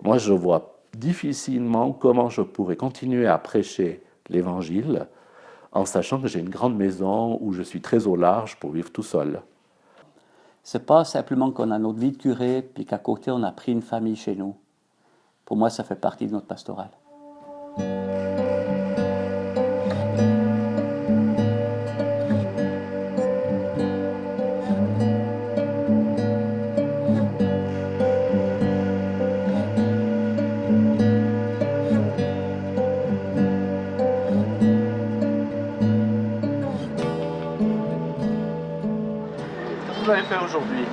Moi, je vois difficilement comment je pourrais continuer à prêcher l'Évangile en sachant que j'ai une grande maison où je suis très au large pour vivre tout seul. C'est pas simplement qu'on a notre vie de curé, puis qu'à côté on a pris une famille chez nous. Pour moi, ça fait partie de notre pastorale. Qu'est-ce que vous avez fait aujourd'hui?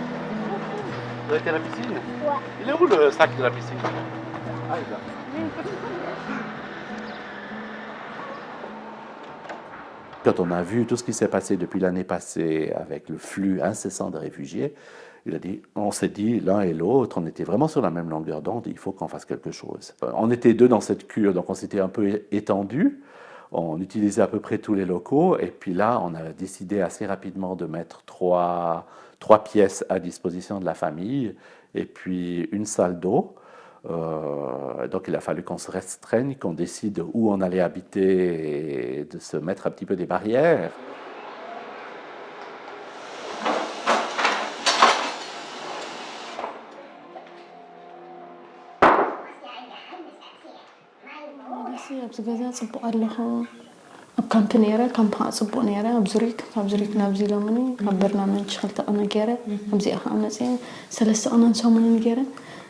Vous avez été à la piscine? Ouais. Il est où le sac de la piscine? Ah, il est là. Quand on a vu tout ce qui s'est passé depuis l'année passée avec le flux incessant de réfugiés, on s'est dit l'un et l'autre, on était vraiment sur la même longueur d'onde, il faut qu'on fasse quelque chose. On était deux dans cette cure, donc on s'était un peu étendu, on utilisait à peu près tous les locaux, et puis là, on a décidé assez rapidement de mettre trois pièces à disposition de la famille, et puis une salle d'eau. Donc il a fallu qu'on se restreigne, qu'on décide où on allait habiter et de se mettre un petit peu des barrières. ኣብዚ ገዛ ፅቡቕ ኣለኹ ኣብ ካምፕ ነይረ ካምፕ ከዓ ፅቡቕ ነይረ ኣብ ዙሪክ ካብ ዙሪክ ናብዚ ሎምኒ ኣብ በርናመጅ 2 ቅነ ገይረ ኣብዚኣ ከዓ መፅአ 3 ቅነን ሰሙንን ገይረ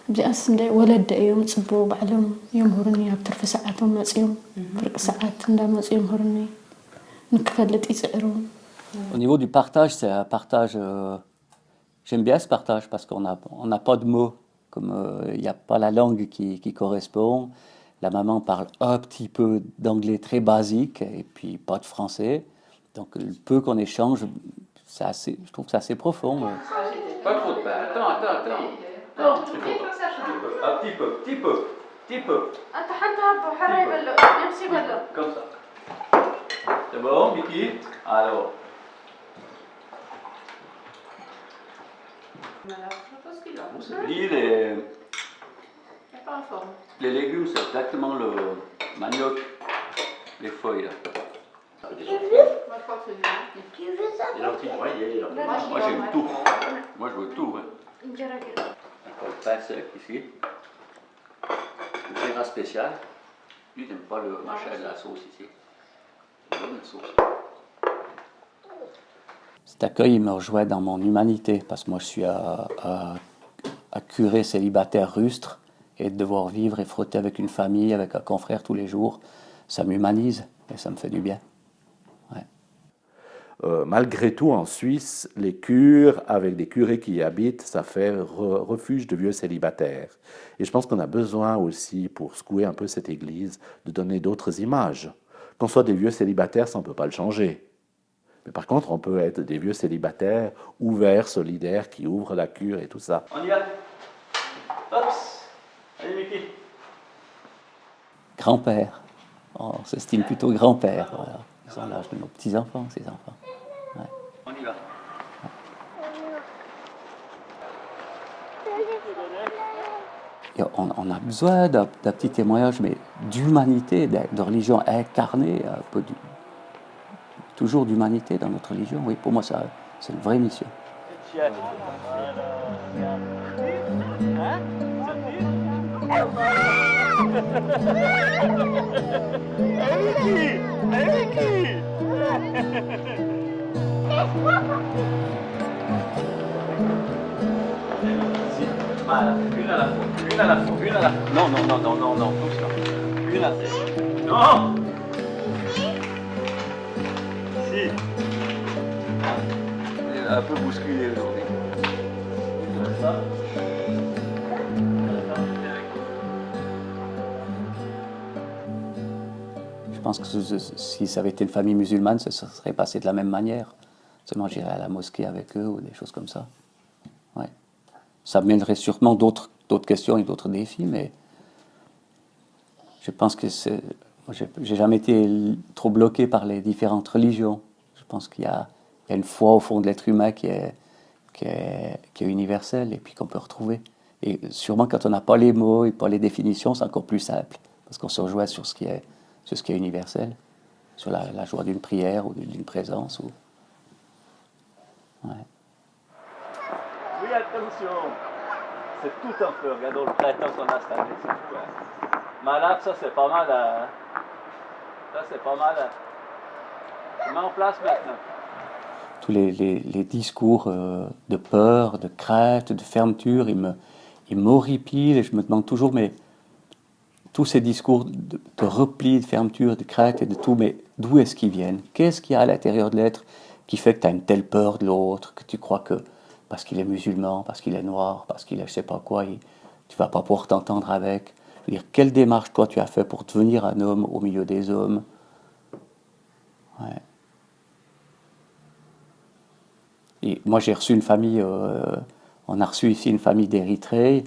ኣብዚኣስ እንዳይ ወለደ እዮም ፅቡቕ ባዕሎም የምህሩኒ ኣብ ትርፊ ሰዓቶም መፅዮም ፍርቂ ሰዓት እንዳመፁ የምህሩኒ ንክፈልጥ ይፅዕሩ Au niveau du partage, c'est un partage. J'aime bien ce partage parce qu'on n'a pas de mots, comme il n'y a pas la langue qui correspond. La maman parle un petit peu d'anglais très basique et puis pas de français. Donc le peu qu'on échange, je trouve que c'est assez profond. Pas trop de pain. Attends. Un petit peu. Comme ça. C'est bon, Mickey? Alors. Les légumes, c'est exactement le manioc, les feuilles là. Les lentilles broyées. Moi j'aime tout. Moi je veux tout. Encore le pain sec ici. Le gérard spécial. Lui, il n'aime pas le machin de la sauce ici. Il donne la sauce. Cet accueil, il me rejoint dans mon humanité, parce que moi je suis un curé célibataire rustre, et de devoir vivre et frotter avec une famille, avec un confrère tous les jours, ça m'humanise et ça me fait du bien. Ouais. Malgré tout, en Suisse, les cures, avec des curés qui y habitent, ça fait refuge de vieux célibataires. Et je pense qu'on a besoin aussi, pour secouer un peu cette église, de donner d'autres images. Qu'on soit des vieux célibataires, ça on ne peut pas le changer. Mais par contre, on peut être des vieux célibataires, ouverts, solidaires, qui ouvrent la cure et tout ça. On y va. Hops. Allez, Mickey. Grand-père. On s'estime plutôt grand-père. Voilà. Ils ont l'âge de nos petits-enfants, ces enfants. Ouais. On y va. Et on a besoin d'un petit témoignage, mais d'humanité, de religion incarnée, un peu toujours d'humanité dans notre religion. Oui, pour moi, ça, c'est une vraie mission. Voilà, une à la fois. Non, doucement. Une à la fois. Non. Si. Il est un peu bousculé aujourd'hui. Ça. Je pense que si ça avait été une famille musulmane, ça serait passé de la même manière. Seulement j'irais à la mosquée avec eux ou des choses comme ça. Ouais. Ça mènerait sûrement d'autres questions et d'autres défis, mais je pense que j'ai jamais été trop bloqué par les différentes religions. Je pense qu'il y a une foi au fond de l'être humain qui est universelle et puis qu'on peut retrouver. Et sûrement quand on n'a pas les mots et pas les définitions, c'est encore plus simple, parce qu'on se rejoint sur ce qui est universel, sur la joie d'une prière ou d'une présence. Ouais. Oui, attention, c'est tout un peu, regardons le printemps qu'on a cette année. Malade, ça c'est pas mal. Ça c'est pas mal. Je mets en place maintenant. Tous les discours de peur, de crainte, de fermeture, ils m'horripilent et je me demande toujours, mais tous ces discours de repli, de fermeture, de crainte et de tout, mais d'où est-ce qu'ils viennent? Qu'est-ce qu'il y a à l'intérieur de l'être qui fait que tu as une telle peur de l'autre, que tu crois que parce qu'il est musulman, parce qu'il est noir, parce qu'il est je sais pas quoi, tu vas pas pouvoir t'entendre avec? Je veux dire, quelle démarche toi tu as fait pour devenir un homme au milieu des hommes? Ouais. Et moi j'ai reçu une famille, on a reçu ici une famille d'Érythrée.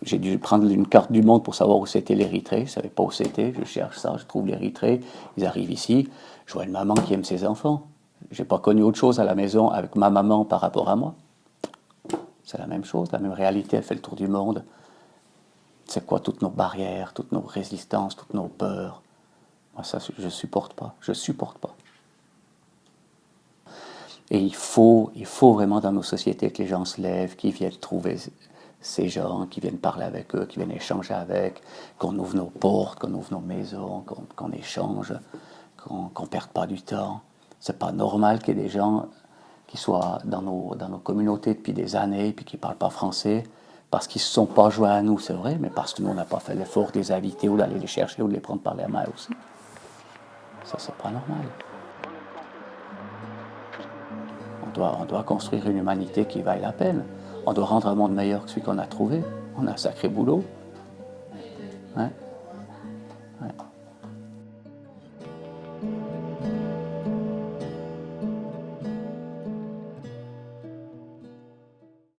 J'ai dû prendre une carte du monde pour savoir où c'était l'Érythrée. Je ne savais pas où c'était. Je cherche ça, je trouve l'Érythrée. Ils arrivent ici. Je vois une maman qui aime ses enfants. Je n'ai pas connu autre chose à la maison avec ma maman par rapport à moi. C'est la même chose, la même réalité. Elle fait le tour du monde. C'est quoi toutes nos barrières, toutes nos résistances, toutes nos peurs? Moi, ça, je ne supporte pas. Je ne supporte pas. Et il faut vraiment dans nos sociétés que les gens se lèvent, qu'ils viennent trouver ces gens, qui viennent parler avec eux, qui viennent échanger avec, qu'on ouvre nos portes, qu'on ouvre nos maisons, qu'on échange, qu'on ne perde pas du temps. C'est pas normal qu'il y ait des gens qui soient dans nos communautés depuis des années, puis qui ne parlent pas français, parce qu'ils ne se sont pas joints à nous, c'est vrai, mais parce que nous, on n'a pas fait l'effort de les inviter ou d'aller les chercher ou de les prendre par la main aussi. Ça, c'est pas normal. On doit construire une humanité qui vaille la peine. On doit rendre un monde meilleur que celui qu'on a trouvé. On a un sacré boulot. Hein?